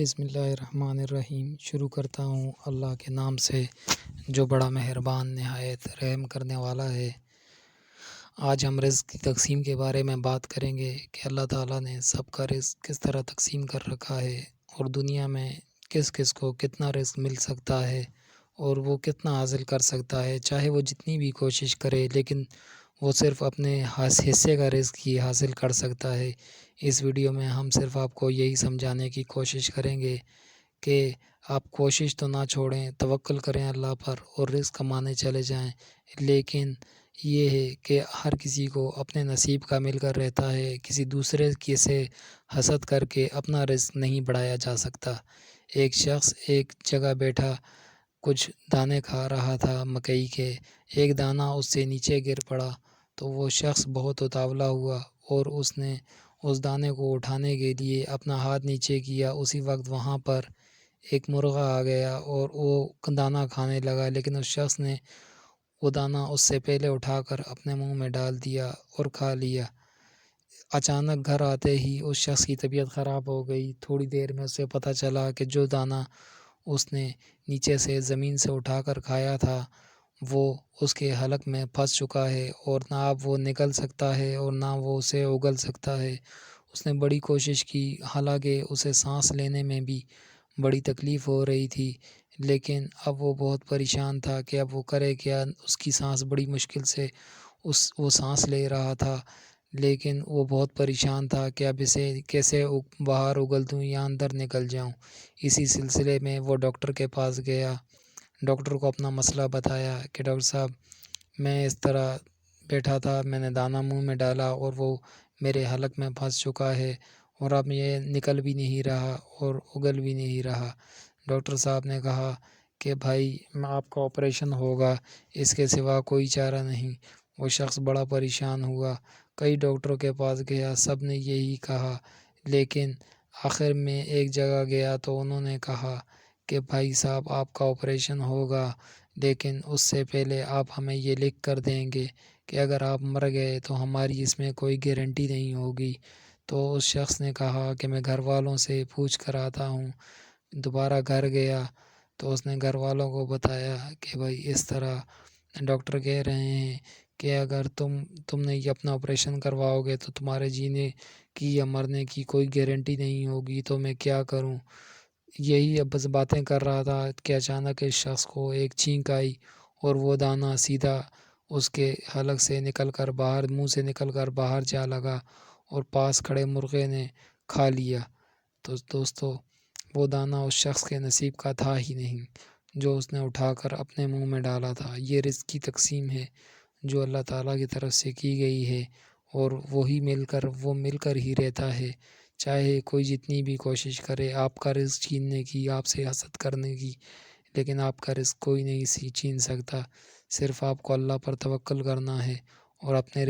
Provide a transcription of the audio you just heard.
بسم اللہ الرحمن الرحیم۔ شروع کرتا ہوں اللہ کے نام سے جو بڑا مہربان نہایت رحم کرنے والا ہے۔ آج ہم رزق کی تقسیم کے بارے میں بات کریں گے کہ اللہ تعالیٰ نے سب کا رزق کس طرح تقسیم کر رکھا ہے اور دنیا میں کس کس کو کتنا رزق مل سکتا ہے اور وہ کتنا حاصل کر سکتا ہے، چاہے وہ جتنی بھی کوشش کرے لیکن وہ صرف اپنے حصے کا رزق ہی حاصل کر سکتا ہے۔ اس ویڈیو میں ہم صرف آپ کو یہی سمجھانے کی کوشش کریں گے کہ آپ کوشش تو نہ چھوڑیں، توکل کریں اللہ پر اور رزق کمانے چلے جائیں، لیکن یہ ہے کہ ہر کسی کو اپنے نصیب کا مل کر رہتا ہے، کسی دوسرے کی سے حسد کر کے اپنا رزق نہیں بڑھایا جا سکتا۔ ایک شخص ایک جگہ بیٹھا کچھ دانے کھا رہا تھا مکئی کے، ایک دانہ اس سے نیچے گر پڑا تو وہ شخص بہت اتاولا ہوا اور اس نے اس دانے کو اٹھانے کے لیے اپنا ہاتھ نیچے کیا۔ اسی وقت وہاں پر ایک مرغا آ گیا اور وہ دانہ کھانے لگا، لیکن اس شخص نے وہ دانہ اس سے پہلے اٹھا کر اپنے منہ میں ڈال دیا اور کھا لیا۔ اچانک گھر آتے ہی اس شخص کی طبیعت خراب ہو گئی۔ تھوڑی دیر میں اسے پتہ چلا کہ جو دانہ اس نے نیچے سے زمین سے اٹھا کر کھایا تھا وہ اس کے حلق میں پھنس چکا ہے اور نہ اب وہ نکل سکتا ہے اور نہ وہ اسے اگل سکتا ہے۔ اس نے بڑی کوشش کی، حالانکہ اسے سانس لینے میں بھی بڑی تکلیف ہو رہی تھی، لیکن اب وہ بہت پریشان تھا کہ اب وہ کرے کیا۔ اس کی سانس بڑی مشکل سے وہ سانس لے رہا تھا، لیکن وہ بہت پریشان تھا کہ اب اسے کیسے باہر اگل دوں یا اندر نکل جاؤں۔ اسی سلسلے میں وہ ڈاکٹر کے پاس گیا، ڈاکٹر کو اپنا مسئلہ بتایا کہ ڈاکٹر صاحب میں اس طرح بیٹھا تھا، میں نے دانہ منہ میں ڈالا اور وہ میرے حلق میں پھنس چکا ہے اور اب یہ نکل بھی نہیں رہا اور اگل بھی نہیں رہا۔ ڈاکٹر صاحب نے کہا کہ بھائی آپ کا آپریشن ہوگا، اس کے سوا کوئی چارہ نہیں۔ وہ شخص بڑا پریشان ہوا، کئی ڈاکٹروں کے پاس گیا، سب نے یہی کہا، لیکن آخر میں ایک جگہ گیا تو انہوں نے کہا کہ بھائی صاحب آپ کا آپریشن ہوگا، لیکن اس سے پہلے آپ ہمیں یہ لکھ کر دیں گے کہ اگر آپ مر گئے تو ہماری اس میں کوئی گارنٹی نہیں ہوگی۔ تو اس شخص نے کہا کہ میں گھر والوں سے پوچھ کر آتا ہوں۔ دوبارہ گھر گیا تو اس نے گھر والوں کو بتایا کہ بھائی اس طرح ڈاکٹر کہہ رہے ہیں کہ اگر تم نے یہ اپنا آپریشن کرواؤ گے تو تمہارے جینے کی یا مرنے کی کوئی گارنٹی نہیں ہوگی، تو میں کیا کروں۔ یہی اب بس باتیں کر رہا تھا کہ اچانک اس شخص کو ایک چھینک آئی اور وہ دانہ سیدھا اس کے حلق سے نکل کر باہر، منہ سے نکل کر باہر جا لگا اور پاس کھڑے مرغے نے کھا لیا۔ تو دوستو وہ دانہ اس شخص کے نصیب کا تھا ہی نہیں جو اس نے اٹھا کر اپنے منہ میں ڈالا تھا۔ یہ رزق کی تقسیم ہے جو اللہ تعالیٰ کی طرف سے کی گئی ہے اور وہی وہ مل کر ہی رہتا ہے، چاہے کوئی جتنی بھی کوشش کرے آپ کا رزق چھیننے کی، آپ سے حسد کرنے کی، لیکن آپ کا رزق کوئی نہیں چھین سکتا۔ صرف آپ کو اللہ پر توکل کرنا ہے اور اپنے